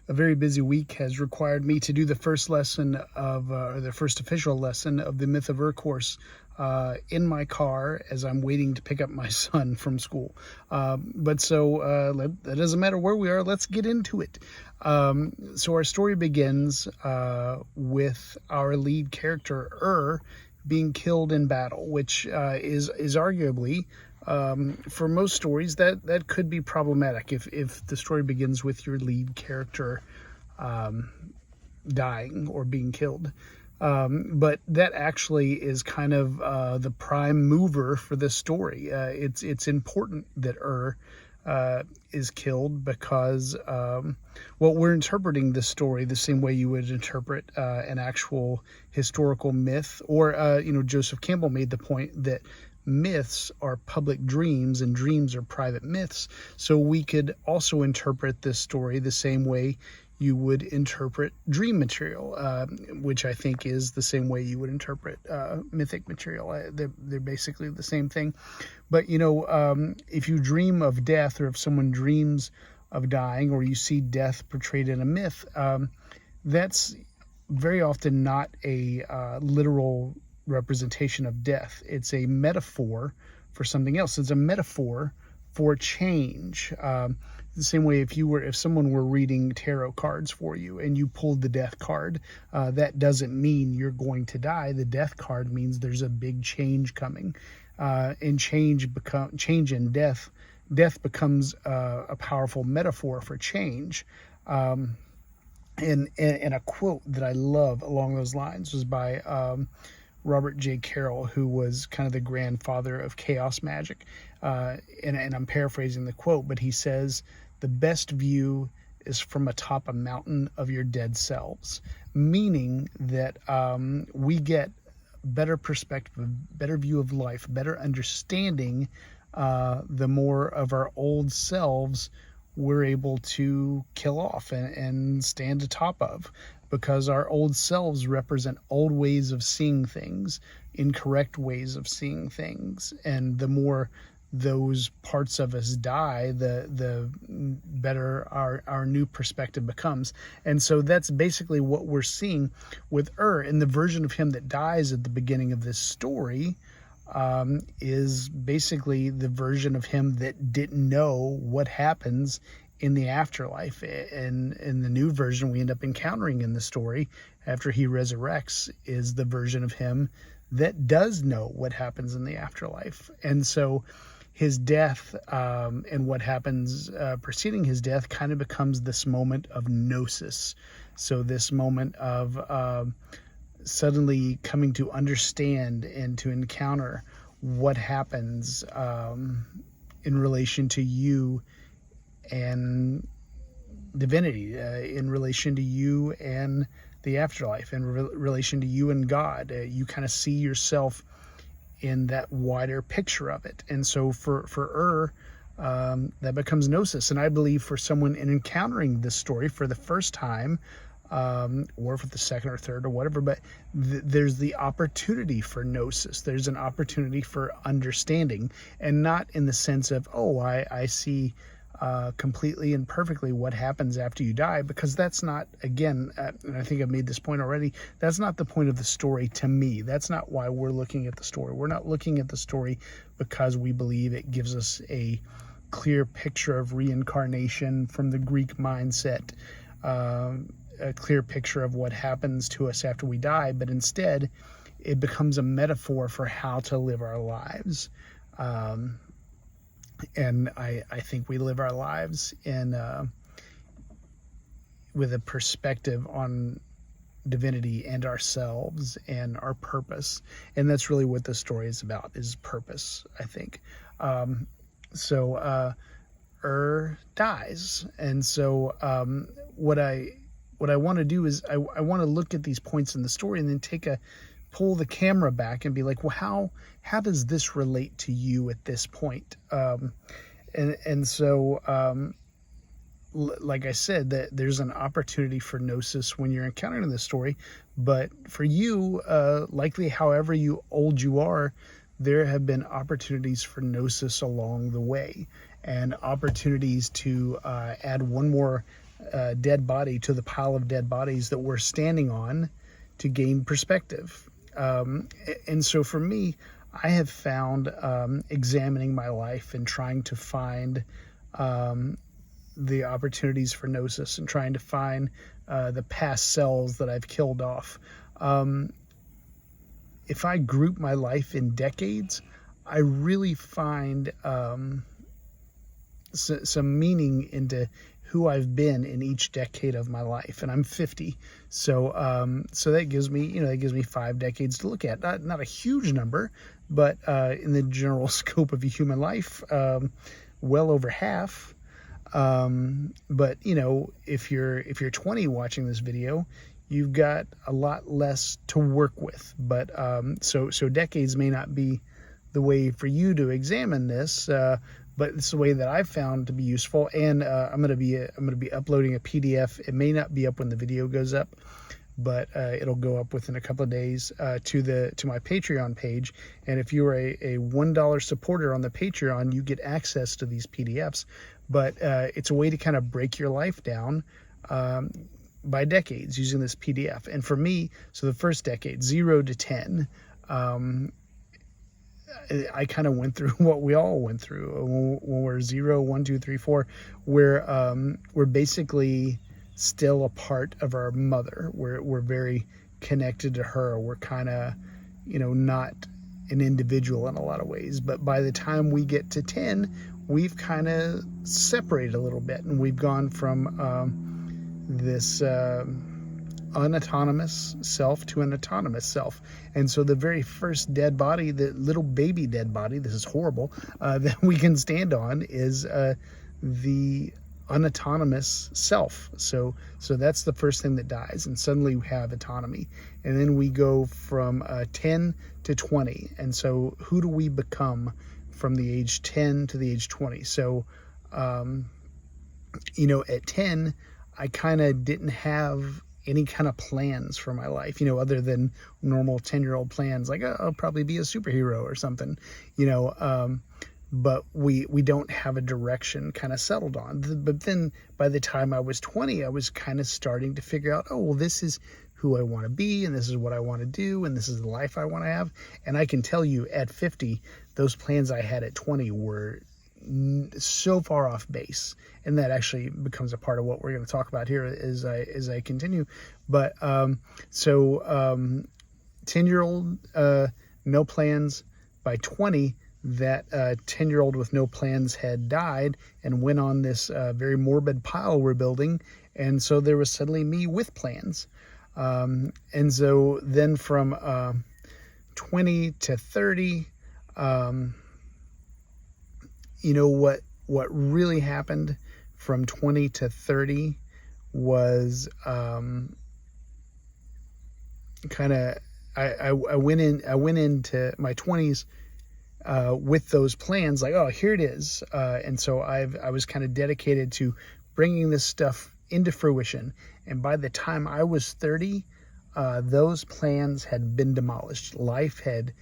A very busy week has required me to do the first lesson of, or the first official lesson of the Myth of Ur course in my car as I'm waiting to pick up my son from school. That doesn't matter where we are. Let's get into it. So our story begins with our lead character, Ur, being killed in battle, which is arguably, for most stories, that could be problematic if the story begins with your lead character dying or being killed. But that actually is kind of the prime mover for this story. It's important that Ur is killed because, we're interpreting this story the same way you would interpret an actual historical myth. Or, Joseph Campbell made the point that myths are public dreams and dreams are private myths. So we could also interpret this story the same way you would interpret dream material, which I think is the same way you would interpret mythic material. They're basically the same thing. But, if you dream of death, or if someone dreams of dying, or you see death portrayed in a myth, that's very often not a literal representation of death. It's a metaphor for something else. It's a metaphor for change. The same way if someone were reading tarot cards for you and you pulled the death card, that doesn't mean you're going to die. The death card means there's a big change coming, and change and death becomes a powerful metaphor for change. And a quote that I love along those lines was by Robert J. Carroll, who was kind of the grandfather of chaos magic. And I'm paraphrasing the quote, but he says, "The best view is from atop a mountain of your dead selves," meaning that we get better perspective, better view of life, better understanding the more of our old selves we're able to kill off and stand atop of, because our old selves represent old ways of seeing things, incorrect ways of seeing things. And the more those parts of us die, the better our new perspective becomes. And so that's basically what we're seeing with Ur. And the version of him that dies at the beginning of this story is basically the version of him that didn't know what happens in the afterlife. And in the new version we end up encountering in the story after he resurrects is the version of him that does know what happens in the afterlife. And so his death and what happens preceding his death kind of becomes this moment of gnosis. So this moment of suddenly coming to understand and to encounter what happens in relation to you and divinity, in relation to you and the afterlife, in relation to you and God. You kind of see yourself in that wider picture of it. And so for Ur, that becomes gnosis. And I believe for someone in encountering this story for the first time, or for the second or third or whatever, but there's the opportunity for gnosis. There's an opportunity for understanding, and not in the sense of, I see completely and perfectly what happens after you die, because that's not, again, and I think I've made this point already, that's not the point of the story to me. That's not why we're looking at the story. We're not looking at the story because we believe it gives us a clear picture of reincarnation from the Greek mindset, a clear picture of what happens to us after we die, but instead it becomes a metaphor for how to live our lives. And I think we live our lives with a perspective on divinity and ourselves and our purpose. And that's really what this story is about, is purpose, I think. Ur dies. And so what I want to do is I want to look at these points in the story and then pull the camera back and be like, well, how does this relate to you at this point? Like I said, that there's an opportunity for gnosis when you're encountering this story, but for you, likely however old you are, there have been opportunities for gnosis along the way, and opportunities to add one more dead body to the pile of dead bodies that we're standing on to gain perspective. And so for me, I have found examining my life and trying to find the opportunities for gnosis and trying to find the past selves that I've killed off. If I group my life in decades, I really find some meaning into who I've been in each decade of my life, and I'm 50, so so that gives me, that gives me 5 decades to look at. Not a huge number, but in the general scope of a human life, well over half. But if you're 20 watching this video, you've got a lot less to work with. But so decades may not be the way for you to examine this, but it's the way that I've found to be useful. And I'm gonna be uploading a PDF. It may not be up when the video goes up, but it'll go up within a couple of days to my Patreon page. And if you're a $1 supporter on the Patreon, you get access to these PDFs. But it's a way to kind of break your life down by decades using this PDF. And for me, so the first decade, 0 to 10, I kind of went through what we all went through when we're 0, 1, 2, 3, 4. We're basically still a part of our mother. We're very connected to her. We're kind of, not an individual in a lot of ways. But by the time we get to 10, we've kind of separated a little bit, and we've gone from this unautonomous self to an autonomous self. And so the very first dead body, the little baby dead body, this is horrible, that we can stand on is the unautonomous self. So that's the first thing that dies, and suddenly we have autonomy. And then we go from 10 to 20. And so who do we become from the age 10 to the age 20? So at 10, I kind of didn't have any kind of plans for my life, other than normal 10-year-old plans, like, oh, I'll probably be a superhero or something, but we don't have a direction kind of settled on. But then by the time I was 20, I was kind of starting to figure out, oh, well, this is who I want to be, and this is what I want to do, and this is the life I want to have. And I can tell you at 50, those plans I had at 20 were so far off base, and that actually becomes a part of what we're going to talk about here as I continue. But 10-year-old, no plans. By 20, that 10-year-old with no plans had died and went on this very morbid pile we're building, and so there was suddenly me with plans. And so then from 20 to 30, what really happened from 20 to 30 was I went into my 20s with those plans, like, oh, here it is. And so I was kind of dedicated to bringing this stuff into fruition. And by the time I was 30, those plans had been demolished. Life had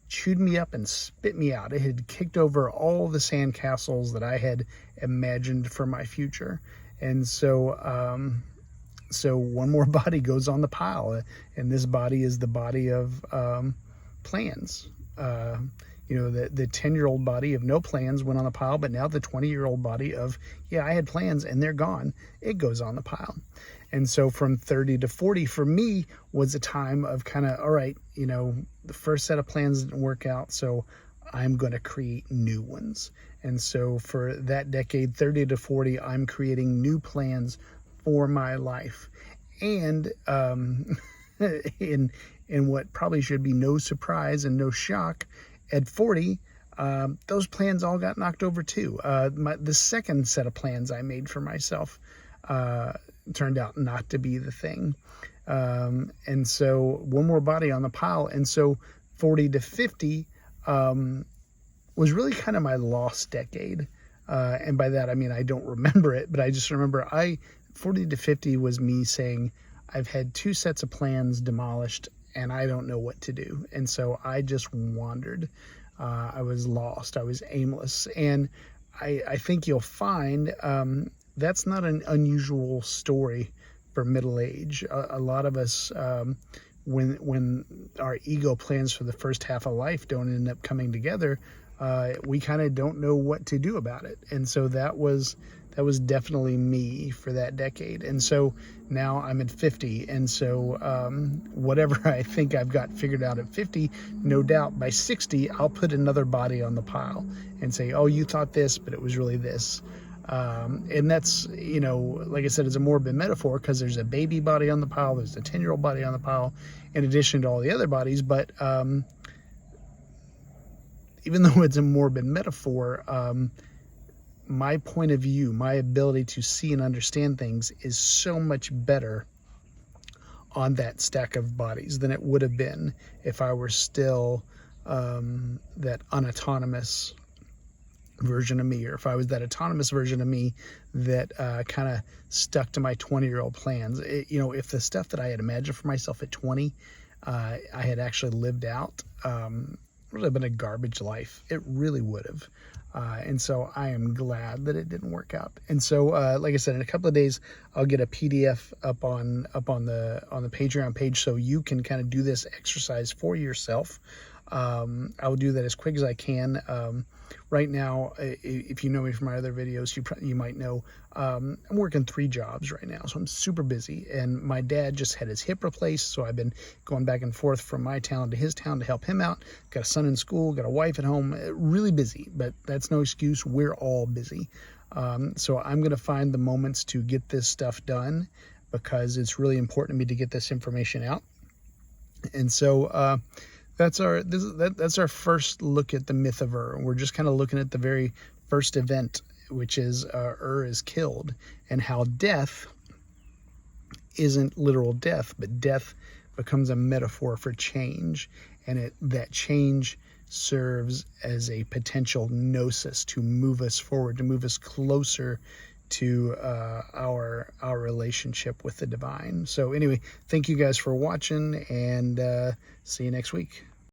chewed me up and spit me out. It had kicked over all the sandcastles that I had imagined for my future. And so so one more body goes on the pile, and this body is the body of plans. The 10-year-old body of no plans went on the pile, but now the 20-year-old body of, yeah, I had plans and they're gone, it goes on the pile. And so from 30 to 40 for me was a time of kind of, all right, the first set of plans didn't work out, so I'm going to create new ones. And so for that decade, 30 to 40, I'm creating new plans for my life. And in what probably should be no surprise and no shock, at 40, those plans all got knocked over too. The second set of plans I made for myself turned out not to be the thing. And so one more body on the pile. And so 40 to 50 was really kind of my lost decade. And by that, I mean, I don't remember it, but I just remember 40 to 50 was me saying, I've had 2 sets of plans demolished and I don't know what to do. And so I just wandered. I was lost. I was aimless. And I think you'll find that's not an unusual story for middle age. A lot of us, when our ego plans for the first half of life don't end up coming together, we kind of don't know what to do about it. And so that was definitely me for that decade. And so now I'm at 50, and so whatever I think I've got figured out at 50, no doubt by 60 I'll put another body on the pile and say, oh, you thought this, but it was really this. And that's, you know, like I said, it's a morbid metaphor because there's a baby body on the pile, there's a 10-year-old body on the pile, in addition to all the other bodies. But even though it's a morbid metaphor, my point of view, my ability to see and understand things is so much better on that stack of bodies than it would have been if I were still that unautonomous version of me, or if I was that autonomous version of me that kind of stuck to my 20-year-old plans. You know, if the stuff that I had imagined for myself at 20, I had actually lived out, it would have been a garbage life. It really would have. And so I am glad that it didn't work out. And so, like I said, in a couple of days, I'll get a PDF up on the Patreon page, so you can kind of do this exercise for yourself. I will do that as quick as I can. Right now, if you know me from my other videos, you might know I'm working 3 jobs right now, so I'm super busy. And my dad just had his hip replaced, so I've been going back and forth from my town to his town to help him out. Got a son in school, got a wife at home, really busy, but that's no excuse. We're all busy. So I'm going to find the moments to get this stuff done because it's really important to me to get this information out. And so that's our first look at the myth of Ur. We're just kind of looking at the very first event, which is Ur is killed, and how death isn't literal death, but death becomes a metaphor for change, and that change serves as a potential gnosis to move us forward, to move us closer to our relationship with the divine. So anyway, thank you guys for watching, and see you next week.